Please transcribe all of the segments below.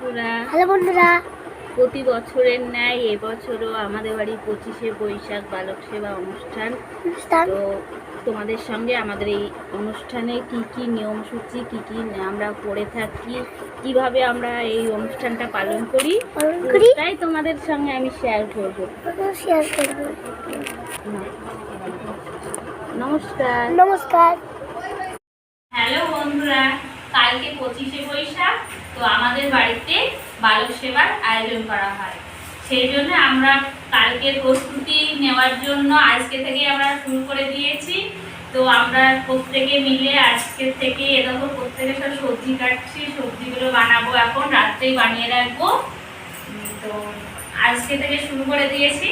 বন্ধুরা প্রতি বছরের ন্যায় এবছরও আমাদের বাড়ির 25শে বৈশাখ বালক সেবা অনুষ্ঠান। তো তোমাদের সঙ্গে আমাদের এই অনুষ্ঠানে কি কি নিয়মসূচি কি কি আমরা করে থাকি, কিভাবে আমরা এই অনুষ্ঠানটা পালন করি তাই তোমাদের সঙ্গে আমি শেয়ার করব। নমস্কার। হ্যালো বন্ধুরা, কালকে 25শে বৈশাখ। তো আমাদের বাড়িতে বালক সেবার আয়োজন করা হয়, সেই জন্য আমরা কালকের প্রস্তুতি নেওয়ার জন্য আজকে থেকে আমরা শুরু করে দিয়েছি। তো আমরা প্রত্যেকে মিলে আজকে থেকে এরকম প্রত্যেকে সব সবজি কাটছি, সবজিগুলো বানাবো, এখন রাত্রেই বানিয়ে রাখবো। তো আজকে থেকে শুরু করে দিয়েছি।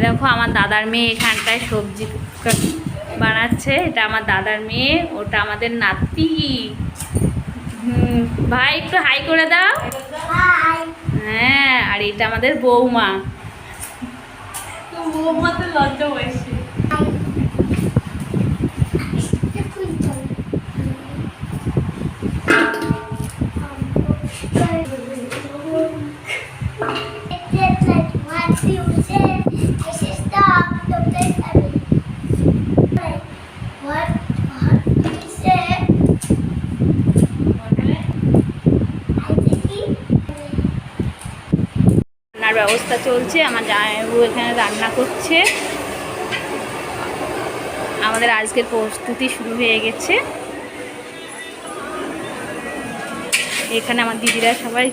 দেখো আমার দাদার মেয়ে এখানটায় সবজি বানাচ্ছে। এটা আমার দাদার মেয়ে, ওটা আমাদের নাতি। ভাই একটু হাই করে দাও। হ্যাঁ, আর এটা আমাদের বৌমা। বৌমা তো লজ্জা হয়েছে। ব্যবস্থা চলছে, আমার জামাইবাবু এখানে রান্না করছে। আমাদের আজকের প্রস্তুতি শুরু হয়ে গেছে। এখানে আমার দিদিরা সবাই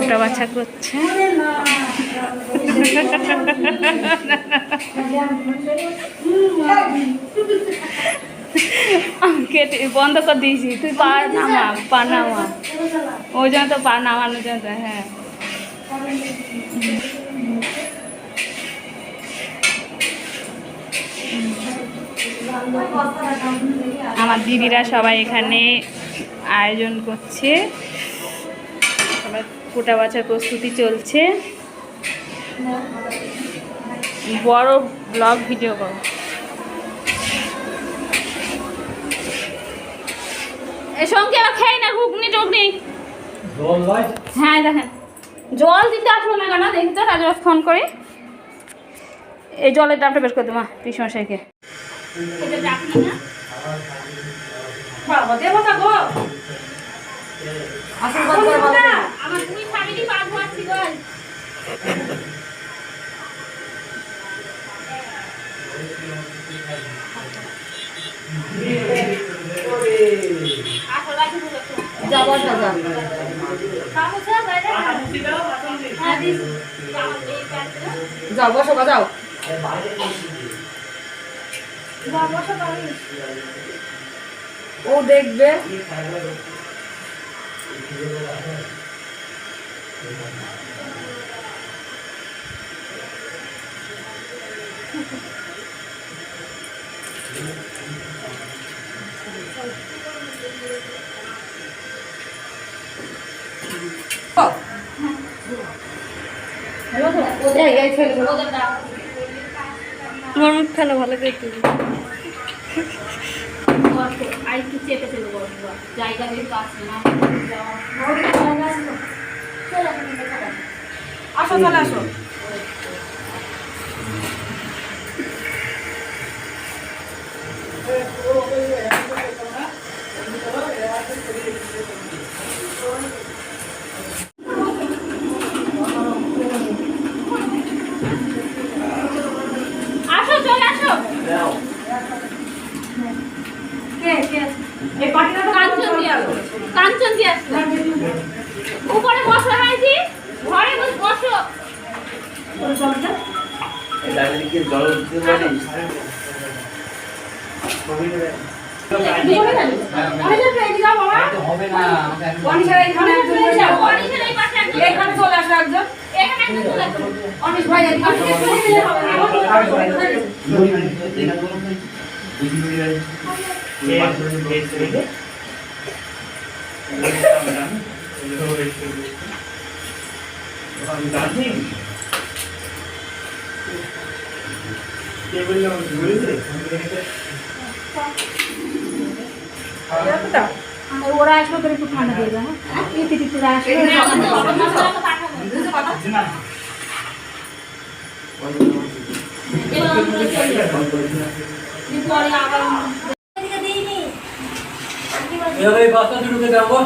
ওটা বাছা করছে। কেটে বন্ধ করে দিয়েছি, তুই পা নামা ওই জন্য তো পা নামানোর জন্য। হ্যাঁ, আমার দিদিরা সবাই এখানে আয়োজন করছে, সবাই কোটা বাছার প্রস্তুতি চলছে। বড় ব্লগ ভিডিও করো। এই সঙ্গে আবার খাই না ঘুগনি টুগনি। হ্যাঁ দেখেন, জল দিতে আসলো না কেন দেখতে, রাজা ফোন করে এই জলের দামটা বের করে দেবো পিসমশাইকে। যাও বসো, যাও ও দেখবে। তোমার মুখ ফেলো ভালো করে তুলি। আর একটু চেপে ফেলো, জায়গা বের পাচ্ছে না। আসো, চলে আসো। কাঞ্চন দিয়ে আসলো উপরে বসো, হাইজি ঘরে বসো। এরকমটা? ওরা আসলে করে একটু ঠান্ডা দিয়ে দেয়, হ্যাঁ তিতিরা আসলে বুঝতে পারো? এবার এই বাসটা ঢুকে যাবো।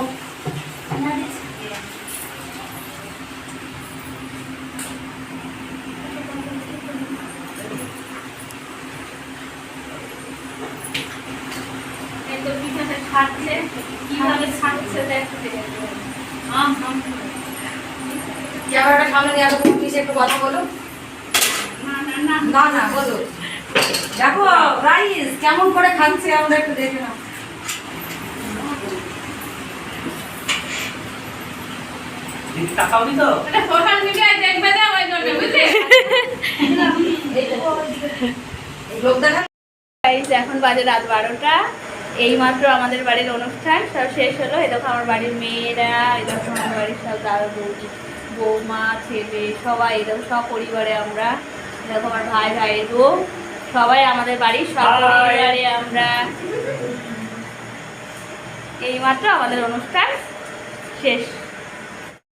এই তো পিঠাটা ছাড়ছে, কিভাবে ছাড়ছে দেখতে। ক্যামেরাটা সামনে নিয়ে আসো, প্লিজ একটু কথা বলো। না না বলো। দেখো রাইস কেমন করে খাচ্ছে আমরা একটু দেখে নাও। টাকাও দিত। এটা সোশ্যাল মিডিয়ায় দেখবে না ওই জন্য, বুঝলে? লোক দেখা গাইস, এখন বাজে রাত 12টা। এইমাত্র আমাদের বাড়ির অনুষ্ঠান সব শেষ হলো। এই দেখো আমার বাড়ির মেয়েরা, এই দেখো আমার বাড়ির সব দাদা বৌদি, বৌমা, ছেলে, সবাই, এই দেখো সব পরিবারে আমরা, এই দেখো আমার ভাই, ভাইয়ের বউ, সবাই আমাদের বাড়ির সব পরিবারে আমরা। এইমাত্র আমাদের অনুষ্ঠান শেষ।